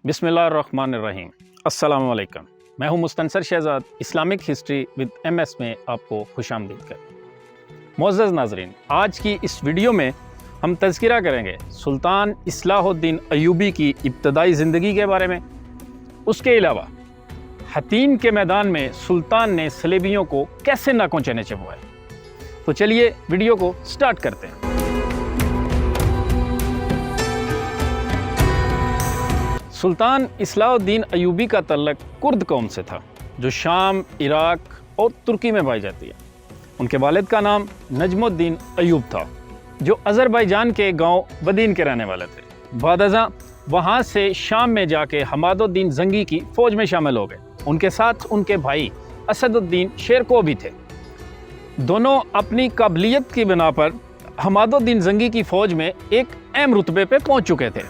बिस्मिल्लाहिर्रहमानिर्रहीम। अस्सलाम वालेकुम। मैं हूं Mustansar Shahzad, Islamic history with MS में आपको खुशामदीद करता। मुअज़्ज़ज़ नाज़रीन, आज की इस वीडियो में हम तज़किरा करेंगे सुल्तान इस्लाहुद्दीन अय्यूबी की इब्तदाई ज़िंदगी के बारे में। उसके अलावा हतीन के मैदान में सुल्तान ने सलेबियों को कैसे नाकों चने चबवाए। तो चलिए वीडियो को स्टार्ट करते हैं। सुल्तान इस्लाहुद्दीन अय्यूबी का तल्लक कुर्द कौम से था, जो शाम, इराक और तुर्की में पाई जाती है। उनके वालिद का नाम नजमुद्दीन अय्यूब था, जो अज़रबैजान के गांव बदीन के रहने वाले थे। बादज़ां वहां से शाम में जाके हमादुद्दीन जंगी की फ़ौज में शामिल हो गए। उनके साथ उनके भाई असदुद्दीन शेरको भी थे। दोनों अपनी काबिलियत की बिना पर हमादुद्दीन जंगी की फ़ौज में एक अहम रुतबे पे पहुंच चुके थे।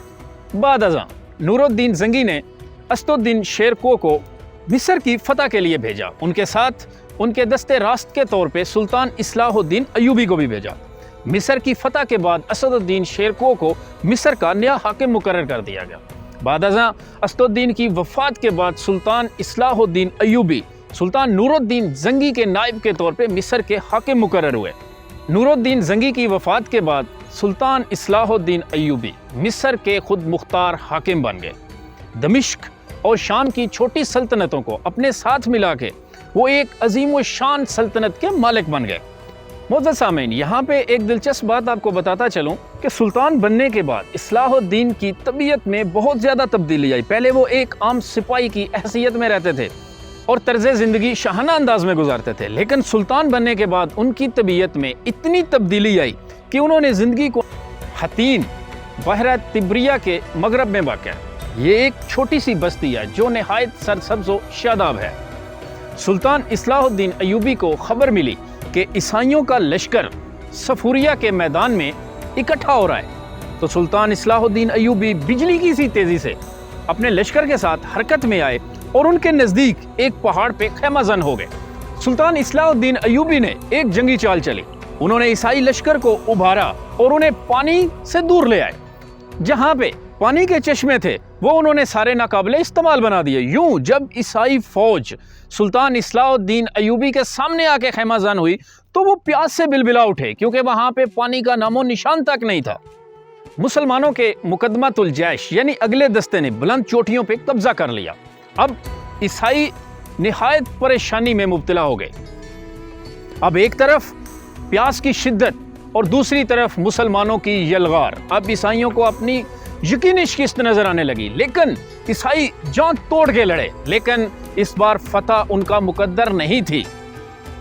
बादज़ां नूरुद्दीन जंगी ने असदुद्दीन शेरको को मिस्र की फ़तह के लिए भेजा। उनके साथ उनके दस्ते रास्त के तौर पे सुल्तान इस्लाहुद्दीन अय्यूबी को भी भेजा। मिस्र की फ़तह के बाद असदुद्दीन शेरको को मिस्र का नया हाकिम मुकर्रर कर दिया गया। बादज़ां असदुद्दीन की वफ़ात के बाद सुल्तान इस्लाहुद्दीन अय्यूबी सुल्तान नूरुद्दीन जंगी के नायब के तौर पे मिस्र के हाकिम मुकर्रर हुए। नूरुद्दीन जंगी की वफ़ात के बाद सुल्तान इस्लाहुद्दीन अय्यूबी मिस्र के खुद मुख्तार हाकिम बन गए। दमिश्क और शाम की छोटी सल्तनतों को अपने साथ मिला के वो एक अजीम व शान सल्तनत के मालिक बन गए। मुअज़्ज़ज़ सामीन, यहाँ पे एक दिलचस्प बात आपको बताता चलूँ कि सुल्तान बनने के बाद इस्लाहुद्दीन की तबीयत में बहुत ज़्यादा तब्दीली आई। पहले वो एक आम सिपाही की हैसियत में रहते थे और तर्ज़ ज़िंदगी शाहाना अंदाज में गुजारते थे, लेकिन सुल्तान बनने के बाद उनकी तबीयत में इतनी तब्दीली आई कि उन्होंने ज़िंदगी को हतीन बहरा तिब्रिया के मगरब में वाक़ है। ये एक छोटी सी बस्ती है जो नहायत सरसब्ज़ व शादाब है। सुल्तान इस्लाहुद्दीन अय्यूबी को खबर मिली कि ईसाइयों का लश्कर सफूरिया के मैदान में इकट्ठा हो रहा है, तो सुल्तान इस्लाहुद्दीन अय्यूबी बिजली की सी तेज़ी से अपने लश्कर के साथ हरकत में आए और उनके नज़दीक एक पहाड़ पे खैमाजन हो गए। सुल्तान इस्लाहुद्दीन अय्यूबी ने एक जंगी चाल चली। उन्होंने ईसाई लश्कर को उभारा और उन्हें पानी से दूर ले आए। जहां पे पानी के चश्मे थे वो उन्होंने सारे नाकाबिले इस्तेमाल बना दिए। यूं जब ईसाई फौज सुल्तान इस्लाहुद्दीन अय्यूबी के सामने आके खैमाजान हुई तो वो प्यास से बिलबिला उठे, क्योंकि वहां पे पानी का नामो निशान तक नहीं था। मुसलमानों के मुकदमातुल जैश यानी अगले दस्ते ने बुलंद चोटियों पे कब्जा कर लिया। अब ईसाई निहायत परेशानी में मुब्तला हो गए। अब एक तरफ प्यास की शिद्दत और दूसरी तरफ मुसलमानों की यलगार। अब ईसाइयों को अपनी यकीनी शिकस्त नजर आने लगी, लेकिन ईसाई जान तोड़ के लड़े, लेकिन इस बार फतह उनका मुकद्दर नहीं थी।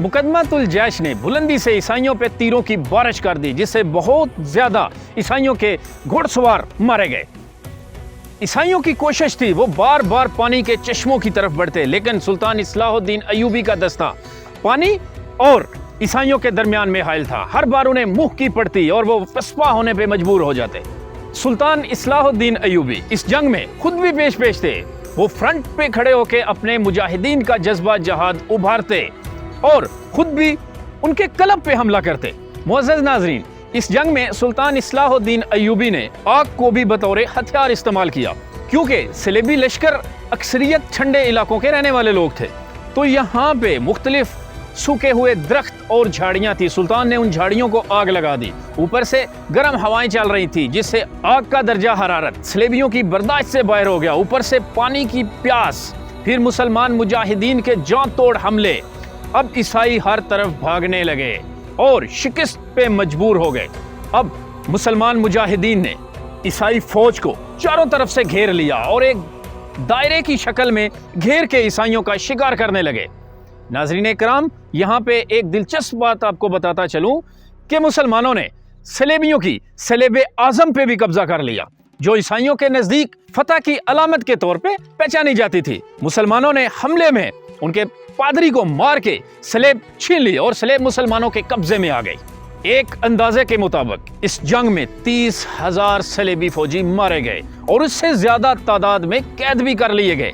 मुकदमातुल जैश ने बुलंदी से ईसाइयों पे तीरों की बारिश कर दी, जिससे बहुत ज्यादा ईसाइयों के घुड़सवार मारे गए। ईसाइयों की कोशिश थी वो बार बार पानी के चश्मों की तरफ बढ़ते, लेकिन सुल्तान इस्लाहुद्दीन अय्यूबी का दस्ता पानी और ईसाइयों के दरमियान में हायल था। हर बार उन्हें मुंह की पड़ती और वो पसपा होने पे मजबूर हो जाते। सुल्तान इस्लाहुद्दीन अय्यूबी इस जंग में खुद भी पेश थे। वो फ्रंट पे खड़े होकर अपने मुजाहिदीन का जज्बा जहाद उभारते और खुद भी उनके कलब पे हमला करते। मुअज़्ज़ज़ नाज़रीन, इस जंग में सुल्तान इस्लाहुद्दीन अय्यूबी ने आग को भी बतौर हथियार इस्तेमाल किया, क्योंकि सलेबी लश्कर अक्सरियत ठंडे इलाकों के रहने वाले लोग थे, तो यहाँ पे मुख्तलिफ सूखे हुए दरख्त और झाड़ियां थी। सुल्तान ने उन झाड़ियों को आग लगा दी। ऊपर से गर्म हवाएं चल रही थी, जिससे आग का दर्जा हरारत सलेबियों की बर्दाश्त से बाहर हो गया। ऊपर से पानी की प्यास, फिर मुसलमान मुजाहिदीन के जान तोड़ हमले। अब ईसाई हर तरफ भागने लगे और शिकस्त पे मजबूर हो गए। अब मुसलमान मुजाहिदीन ने ईसाई फौज को चारों तरफ से घेर लिया और एक दायरे की शक्ल में घेर के ईसाइयों का शिकार करने लगे। नाज़रीन इकराम, यहाँ पे एक दिलचस्प बात आपको बताता चलूं कि मुसलमानों ने सलेबियों की सलेब आज़म पे भी कब्जा कर लिया, जो ईसाइयों के नज़दीक फतह की अलामत के तौर पे पहचानी जाती थी। मुसलमानों ने हमले में उनके पादरी को मार के सलेब छीन ली और सलेब मुसलमानों के कब्जे में आ गई। एक अंदाजे के मुताबिक इस जंग में 30,000 सलेबी फौजी मारे गए और उससे ज्यादा तादाद में कैद भी कर लिए गए।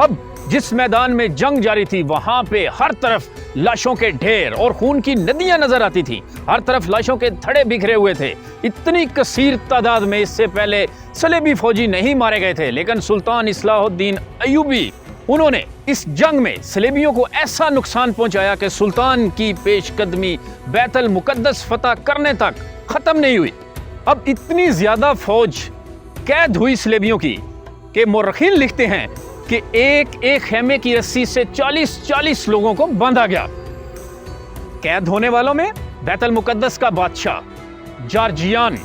अब जिस मैदान में जंग जारी थी वहां पे हर तरफ लाशों के ढेर और खून की नदियां नजर आती थी। हर तरफ लाशों के धड़े बिखरे हुए थे। इतनी कसीर तादाद में इससे पहले सलेबी फौजी नहीं मारे गए थे, लेकिन सुल्तान इस्लाहुद्दीन अय्यूबी उन्होंने इस जंग में सलेबियों को ऐसा नुकसान पहुंचाया कि सुल्तान की पेशकदमी बैतुल मुकद्दस फतह करने तक खत्म नहीं हुई। अब इतनी ज्यादा फौज कैद हुई सलेबियों की कि मुर्रखीन लिखते हैं कि एक एक खेमे की रस्सी से 40-40 लोगों को बांधा गया। कैद होने वालों में बैतुल मुकद्दस का बादशाह जॉर्जियान,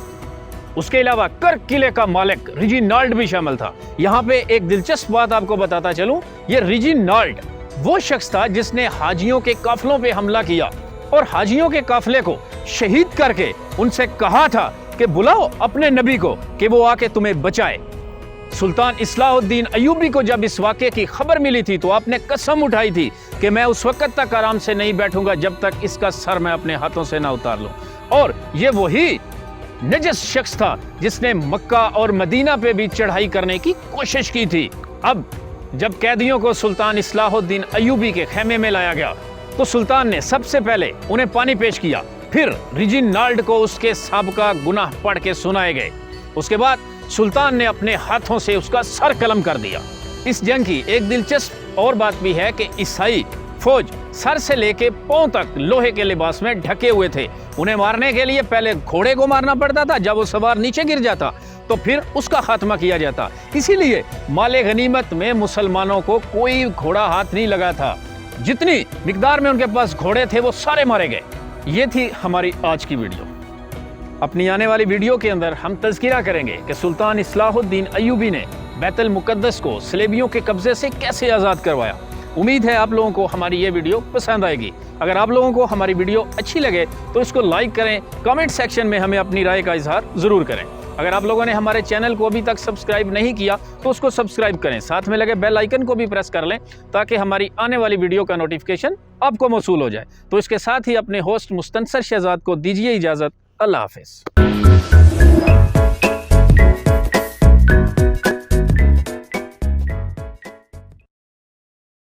उसके अलावा कर्क किले का मालिक रिजिनाल्ड भी शामिल था। यहाँ पे एक दिलचस्प बात आपको बताता चलूं, ये रिजिनाल्ड वो शख्स था जिसने हाजियों के काफिलों पे हमला किया और हाजियों के काफिले को शहीद करके उनसे कहा था कि बुलाओ अपने नबी को कि वो आके तुम्हें बचाए। सुल्तान इस्लाहुद्दीन अय्यूबी को जब इस वाक़े की खबर मिली थी तो आपने कसम उठाई थी कि मैं उस वक्त तक आराम से नहीं बैठूंगा जब तक इसका सर मैं अपने हाथों से ना उतार लूं। और ये वही नजस शख्स था जिसने मक्का और मदीना पे भी चढ़ाई करने की कोशिश की थी। अब जब कैदियों को सुल्तान इस्लाहुद्दीन अय्यूबी के खेमे में लाया गया तो सुल्तान ने सबसे पहले उन्हें पानी पेश किया, फिर रिजिनाल्ड को उसके साबका गुनाह पढ़ के सुनाए गए। उसके बाद सुल्तान ने अपने हाथों से उसका सर कलम कर दिया। इस जंग की एक दिलचस्प और बात भी है कि ईसाई फौज सर से लेके पांव तक लोहे के लिबास में ढके हुए थे। उन्हें मारने के लिए पहले घोड़े को मारना पड़ता था, जब वो सवार नीचे गिर जाता तो फिर उसका खात्मा किया जाता। इसीलिए माले गनीमत में मुसलमानों को कोई घोड़ा हाथ नहीं लगा था। जितनी मिकदार में उनके पास घोड़े थे वो सारे मारे गए। ये थी हमारी आज की वीडियो। अपनी आने वाली वीडियो के अंदर हम तज़किरा करेंगे कि सुल्तान इस्लाहुद्दीन अय्यूबी ने बैतुल मुकद्दस को सलेबियों के कब्जे से कैसे आज़ाद करवाया। उम्मीद है आप लोगों को हमारी ये वीडियो पसंद आएगी। अगर आप लोगों को हमारी वीडियो अच्छी लगे तो इसको लाइक करें, कमेंट सेक्शन में हमें अपनी राय का इजहार ज़रूर करें। अगर आप लोगों ने हमारे चैनल को अभी तक सब्सक्राइब नहीं किया तो उसको सब्सक्राइब करें, साथ में लगे बेल आइकन को भी प्रेस कर लें ताकि हमारी आने वाली वीडियो का नोटिफिकेशन आपको मौसूल हो जाए। तो इसके साथ ही अपने होस्ट मुस्तनसर शहजाद को दीजिए इजाज़त। अल्लाह हाफिज़।